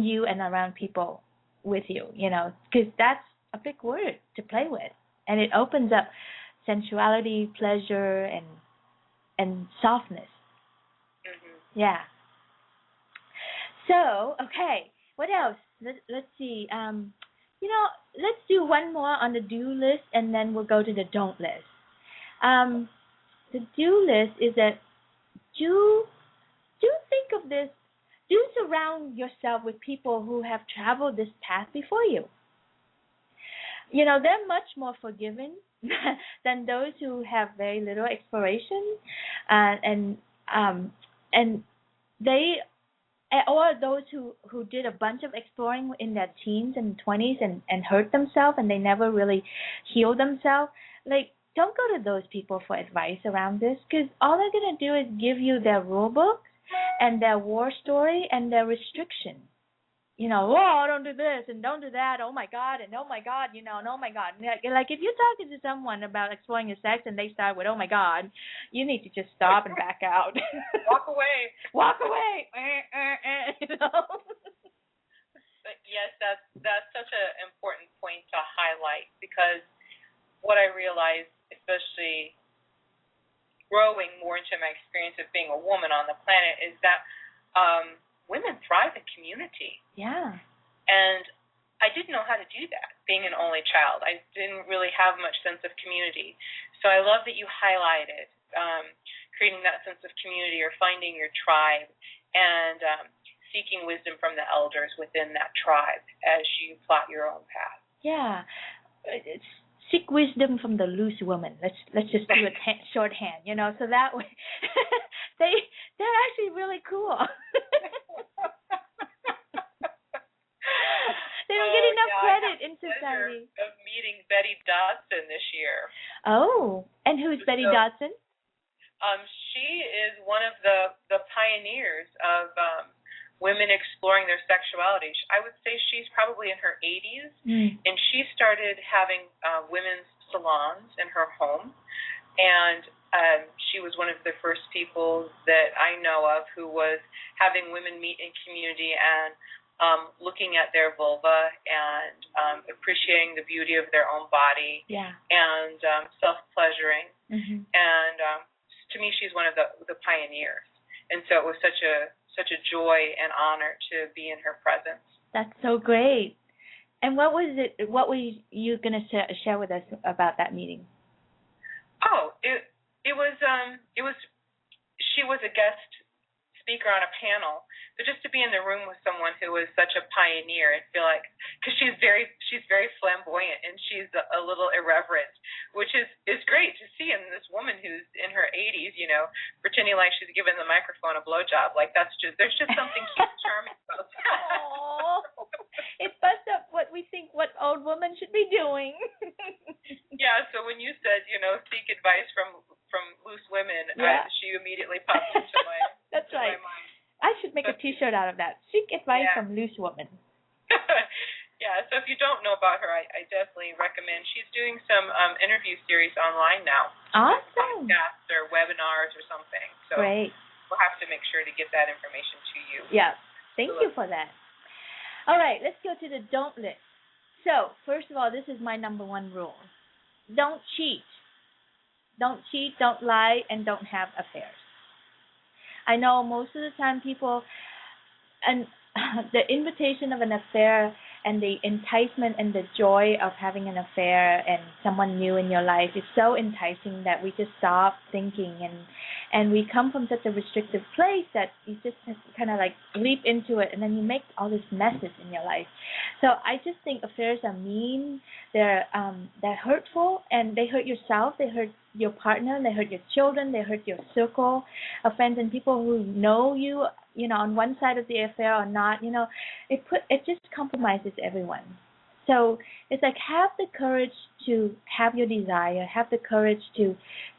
you and around people with you, because that's a big word to play with. And it opens up sensuality, pleasure, and softness. Mm-hmm. Yeah. So, okay, what else? Let's see. Let's do one more on the do list, and then we'll go to the don't list. The do list is that do do think of this. Do surround yourself with people who have traveled this path before you. They're much more forgiving than those who have very little exploration, and they, or those who did a bunch of exploring in their teens and 20s and hurt themselves and they never really healed themselves. Like, don't go to those people for advice around this, because all they're going to do is give you their rule books and their war story and their restriction. Don't do this and don't do that. Oh my God, and oh my God, and oh my God. Like, if you're talking to someone about exploring your sex and they start with oh my God, you need to just stop and back out. Walk away. Walk away. But yes, that's such an important point to highlight, because what I realized, especially growing more into my experience of being a woman on the planet, is that women thrive in community. Yeah. And I didn't know how to do that, being an only child. I didn't really have much sense of community. So I love that you highlighted creating that sense of community, or finding your tribe, and seeking wisdom from the elders within that tribe as you plot your own path. Yeah. Seek wisdom from the loose woman. Let's just do it shorthand, so that way they're actually really cool. They don't get enough credit in society. Of meeting Betty Dodson this year. Oh, and who's Betty Dodson? She is one of the pioneers of women exploring their sexuality. I would say she's probably in her 80s, and she started having women's salons in her home, and she was one of the first people that I know of who was having women meet in community and looking at their vulva and appreciating the beauty of their own body, and self-pleasuring. And to me, she's one of the pioneers, and so it was such a joy and honor to be in her presence. That's so great. And what was it? What were you going to share with us about that meeting? Oh, it was she was a guest speaker on a panel, but just to be in the room with someone who was such a pioneer and feel like, because she's very flamboyant and she's a little irreverent, which is great to see in this woman who's in her 80s, pretending like she's giving the microphone a blowjob. Like, there's just something cute and charming about that. Aww. It busts up what we think what old women should be doing. Yeah, so when you said, seek advice from loose women, she immediately popped into my That's right. my mind. I should make a T-shirt out of that. Seek advice from loose women. Yeah, so if you don't know about her, I definitely recommend. She's doing some interview series online now. Awesome. Podcasts or webinars or something. So great. We'll have to make sure to get that information to you. Yeah. Thank you for that. All right, let's go to the don't list. So, first of all, this is my number one rule. Don't cheat. Don't cheat, don't lie, and don't have affairs. I know most of the time people, and the invitation of an affair and the enticement and the joy of having an affair and someone new in your life is so enticing that we just stop thinking, and we come from such a restrictive place that you just kind of like leap into it, and then you make all these messes in your life. So I just think affairs are mean, they're hurtful, and they hurt yourself, they hurt your partner, they hurt your children, they hurt your circle of friends and people who know you, on one side of the affair or not. It just compromises everyone. So it's like, have the courage to have your desire, have the courage to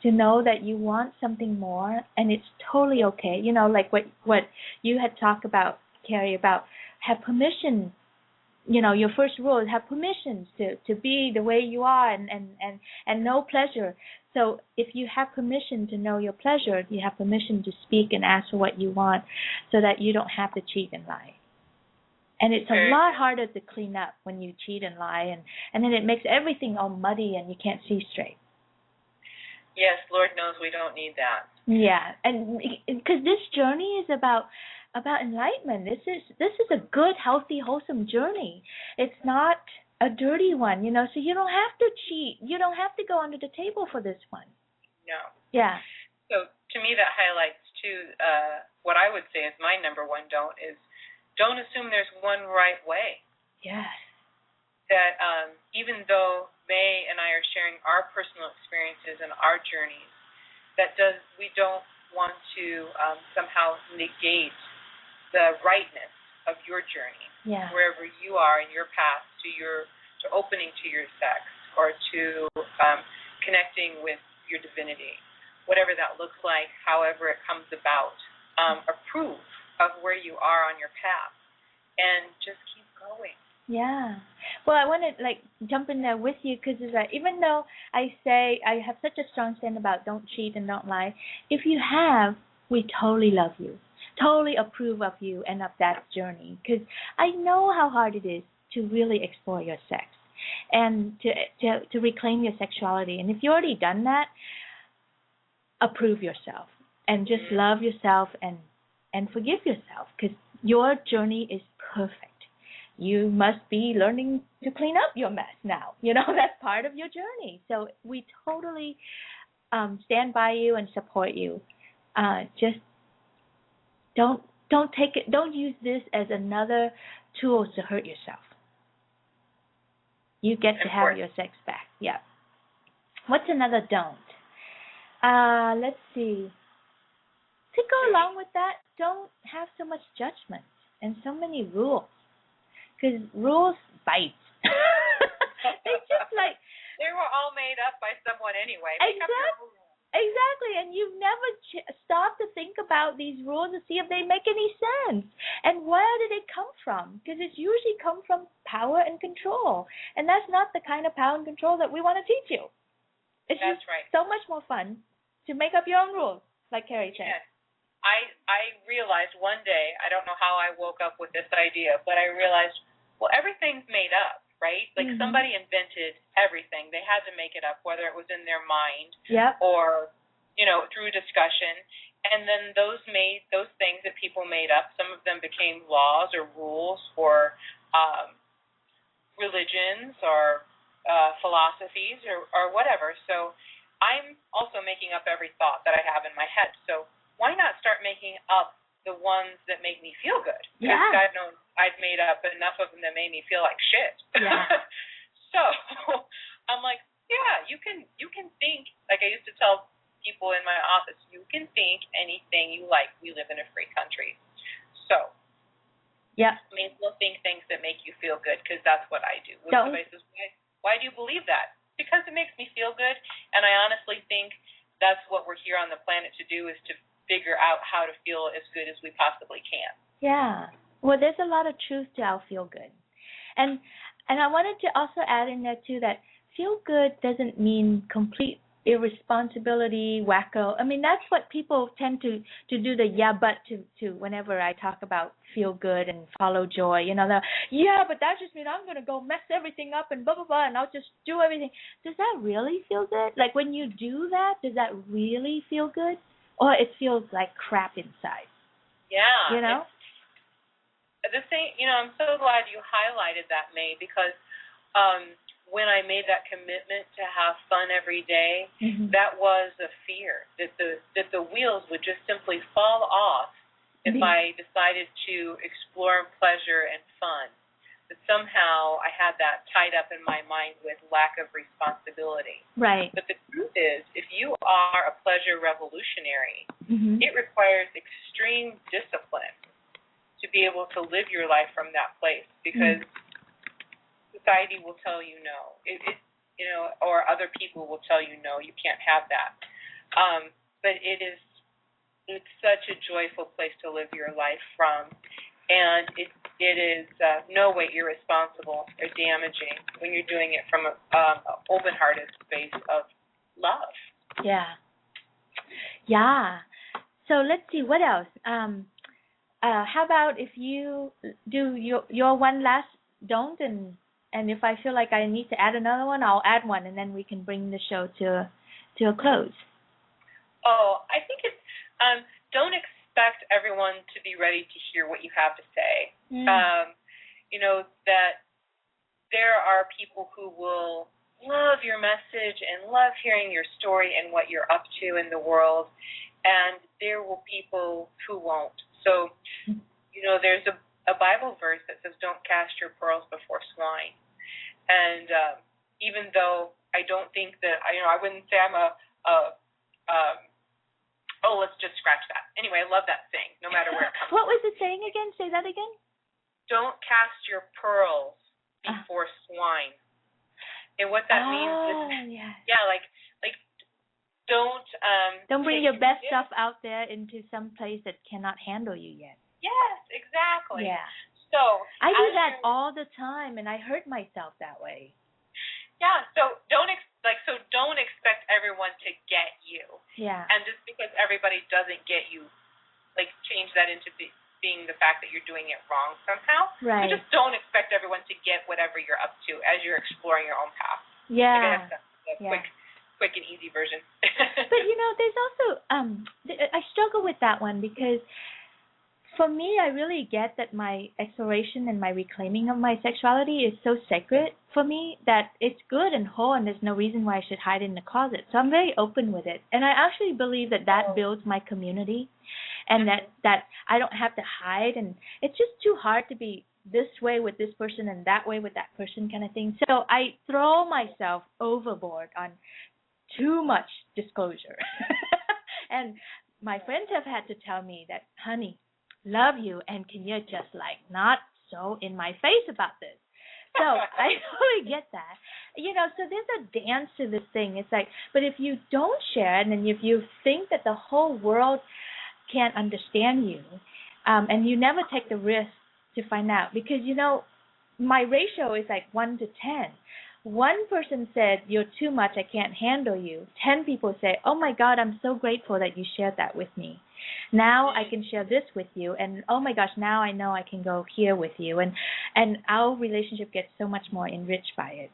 know that you want something more, and it's totally okay. Like what you had talked about, Carrie, about have permission. Your first rule is have permissions to be the way you are and know pleasure. So if you have permission to know your pleasure, you have permission to speak and ask for what you want, so that you don't have to cheat and lie. And it's a lot harder to clean up when you cheat and lie, and then it makes everything all muddy and you can't see straight. Yes, Lord knows we don't need that. Yeah, and because this journey is about enlightenment. This is a good, healthy, wholesome journey. It's not a dirty one, so you don't have to cheat. You don't have to go under the table for this one. No. Yeah. So to me that highlights too, what I would say is my number one don't is don't assume there's one right way. Yes. That even though May and I are sharing our personal experiences and our journeys, we don't want to somehow negate the rightness of your journey, wherever you are in your path to opening to your sex or to connecting with your divinity, whatever that looks like, however it comes about. Approve of where you are on your path and just keep going. Yeah. Well, I want to jump in there with you because even though I say I have such a strong stand about don't cheat and don't lie, if you have, we totally love you, totally approve of you and of that journey because I know how hard it is to really explore your sex and to reclaim your sexuality. And if you've already done that, approve yourself and just love yourself and forgive yourself because your journey is perfect. You must be learning to clean up your mess now. That's part of your journey. So we totally stand by you and support you. Just don't take it. Don't use this as another tool to hurt yourself. You get to have your sex back. Yeah. What's another don't? Let's see. To go along with that, don't have so much judgment and so many rules. Because rules bite. They just they were all made up by someone anyway. Exactly. And you never stop to think about these rules to see if they make any sense. And where did it come from? Because it's usually come from power and control. And that's not the kind of power and control that we want to teach you. It's that's right. So much more fun to make up your own rules, like Carrie said. Yes. I realized one day, I don't know how I woke up with this idea, but I realized, well, everything's made up, right? Like somebody invented everything. They had to make it up, whether it was in their mind or, through discussion. And then those things that people made up, some of them became laws or rules for religions or philosophies or whatever. So I'm also making up every thought that I have in my head. So why not start making up the ones that make me feel good? Because God knows I've made up enough of them that made me feel like shit. Yeah. So I'm like, you can think, like I used to tell people in my office, you can think anything you like. We live in a free country. So may as well think things that make you feel good because that's what I do. When somebody says, why do you believe that? Because it makes me feel good, and I honestly think that's what we're here on the planet to do is to figure out how to feel as good as we possibly can. Yeah. Well, there's a lot of truth to our feel good. And I wanted to also add in there, too, that feel good doesn't mean complete irresponsibility, wacko. I mean, that's what people tend to do the but to whenever I talk about feel good and follow joy. But that just means I'm going to go mess everything up and blah, blah, blah, and I'll just do everything. Does that really feel good? Like when you do that, does that really feel good? Or it feels like crap inside? Yeah. The thing, I'm so glad you highlighted that, May, because when I made that commitment to have fun every day, that was a fear that the wheels would just simply fall off if I decided to explore pleasure and fun. That somehow I had that tied up in my mind with lack of responsibility. Right. But the truth is, if you are a pleasure revolutionary, it requires extreme discipline to be able to live your life from that place because society will tell you no. Or other people will tell you no, you can't have that. But it's such a joyful place to live your life from, and it is no way irresponsible or damaging when you're doing it from an open-hearted space of love. Yeah. So let's see, what else? How about if you do your one last don't, and if I feel like I need to add another one, I'll add one, and then we can bring the show to a close. Oh, I think it's don't expect everyone to be ready to hear what you have to say. That there are people who will love your message and love hearing your story and what you're up to in the world, and there will people who won't. So, there's a Bible verse that says, "Don't cast your pearls before swine." And even though I don't think that, I wouldn't say I'm let's just scratch that. Anyway, I love that saying, no matter where it comes What was the saying again? Say that again. Don't cast your pearls before swine. And what that means is, like don't bring your best stuff out there into some place that cannot handle you yet. Yes, exactly. Yeah. So I do that all the time, and I hurt myself that way. Yeah. So don't expect everyone to get you. Yeah. And just because everybody doesn't get you, change that into being the fact that you're doing it wrong somehow. Right. So just don't expect everyone to get whatever you're up to as you're exploring your own path. Yeah. That's the quick and easy version. But there's also I struggle with that one because for me, I really get that my exploration and my reclaiming of my sexuality is so sacred for me that it's good and whole, and there's no reason why I should hide it in the closet. So I'm very open with it, and I actually believe that builds my community, and that I don't have to hide, and it's just too hard to be this way with this person and that way with that person kind of thing. So I throw myself overboard on too much disclosure. And my friends have had to tell me that, honey, love you, and can you just not so in my face about this? So I totally get that. So there's a dance to this thing. It's but if you don't share it, and if you think that the whole world can't understand you, and you never take the risk to find out, because, my ratio is 1 to 10. One person said, "You're too much, I can't handle you." 10 people say, "Oh my God, I'm so grateful that you shared that with me. Now I can share this with you, and oh my gosh, now I know I can go here with you." And our relationship gets so much more enriched by it.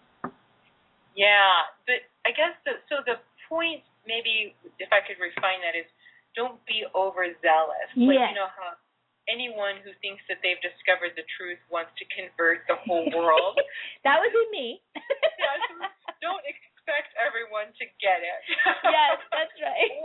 Yeah, but I guess the point, maybe if I could refine that, is don't be overzealous. Yes. You know how anyone who thinks that they've discovered the truth wants to convert the whole world. That would be me. Yeah, so don't expect everyone to get it. Yes, that's right.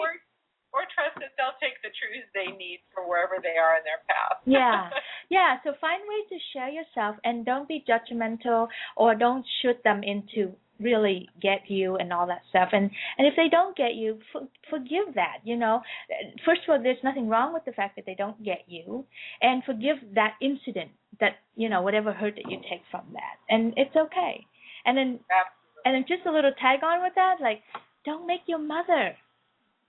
Or trust that they'll take the truth they need for wherever they are in their path. Yeah. So find ways to share yourself, and don't be judgmental, or don't shoot them into really get you and all that stuff. And if they don't get you, forgive that. First of all, there's nothing wrong with the fact that they don't get you, and forgive that incident, that whatever hurt that you take from that, and it's okay. And then just a little tag on with that, don't make your mother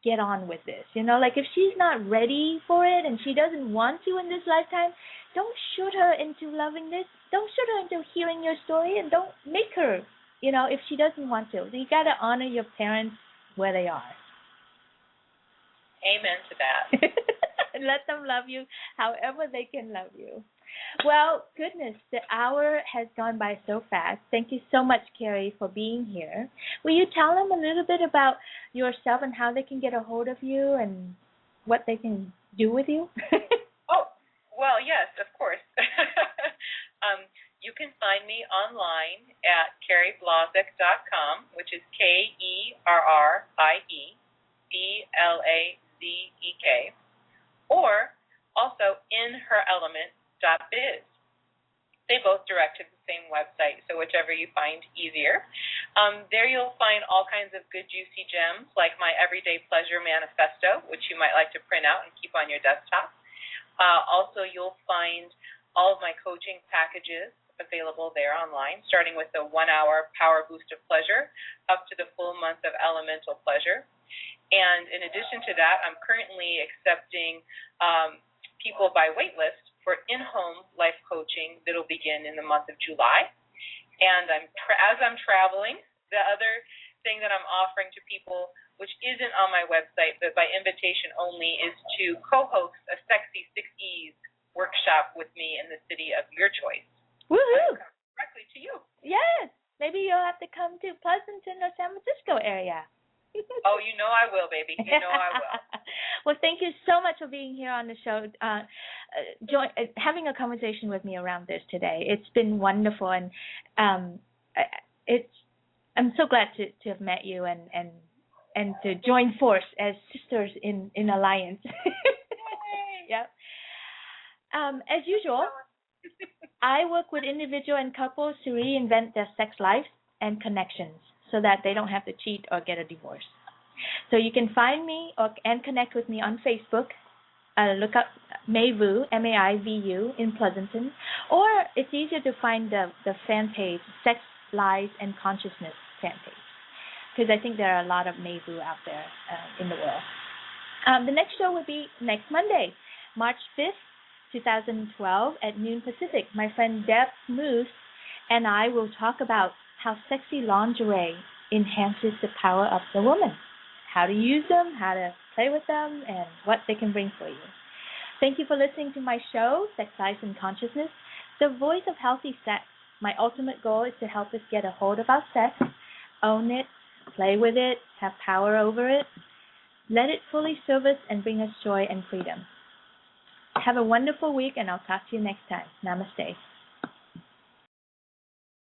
get on with this. If she's not ready for it and she doesn't want to in this lifetime, don't shoot her into loving this. Don't shoot her into hearing your story, and don't make her, if she doesn't want to. You got to honor your parents where they are. Amen to that. And let them love you however they can love you. Well, goodness, the hour has gone by so fast. Thank you so much, Carrie, for being here. Will you tell them a little bit about yourself and how they can get a hold of you and what they can do with you? Oh, well, yes, of course. You can find me online at carrieblazek.com, which is KerrieBlazek, or also inherelement.biz. They both direct to the same website, so whichever you find easier. There you'll find all kinds of good, juicy gems, like my Everyday Pleasure Manifesto, which you might like to print out and keep on your desktop. Also, you'll find all of my coaching packages available there online, starting with the 1-hour Power Boost of Pleasure up to the full month of Elemental Pleasure. And in addition to that, I'm currently accepting people by waitlist for in-home life coaching that will begin in the month of July. And as I'm traveling, the other thing that I'm offering to people, which isn't on my website but by invitation only, is to co-host a Sexy 6 E's workshop with me in the city of your choice. Woohoo! Directly to you. Yes. Maybe you'll have to come to Pleasanton or San Francisco area. Oh, you know I will, baby. You know I will. Well, thank you so much for being here on the show, having a conversation with me around this today. It's been wonderful, and I'm so glad to have met you and and to join force as sisters in alliance. Yeah. As usual, I work with individual and couples to reinvent their sex lives and connections so that they don't have to cheat or get a divorce. So you can find me and connect with me on Facebook. Look up Mei Vu, Maivu in Pleasanton, or it's easier to find the fan page, Sex, Lies, and Consciousness fan page, because I think there are a lot of Mei Vu out there in the world. The next show will be next Monday, March 5th, 2012 at noon Pacific. My friend Deb Moose and I will talk about how sexy lingerie enhances the power of the woman, how to use them, how to play with them, and what they can bring for you. Thank you for listening to my show, Sex, Lies, and Consciousness, the voice of healthy sex. My ultimate goal is to help us get a hold of our sex, own it, play with it, have power over it, let it fully serve us and bring us joy and freedom. Have a wonderful week, and I'll talk to you next time. Namaste.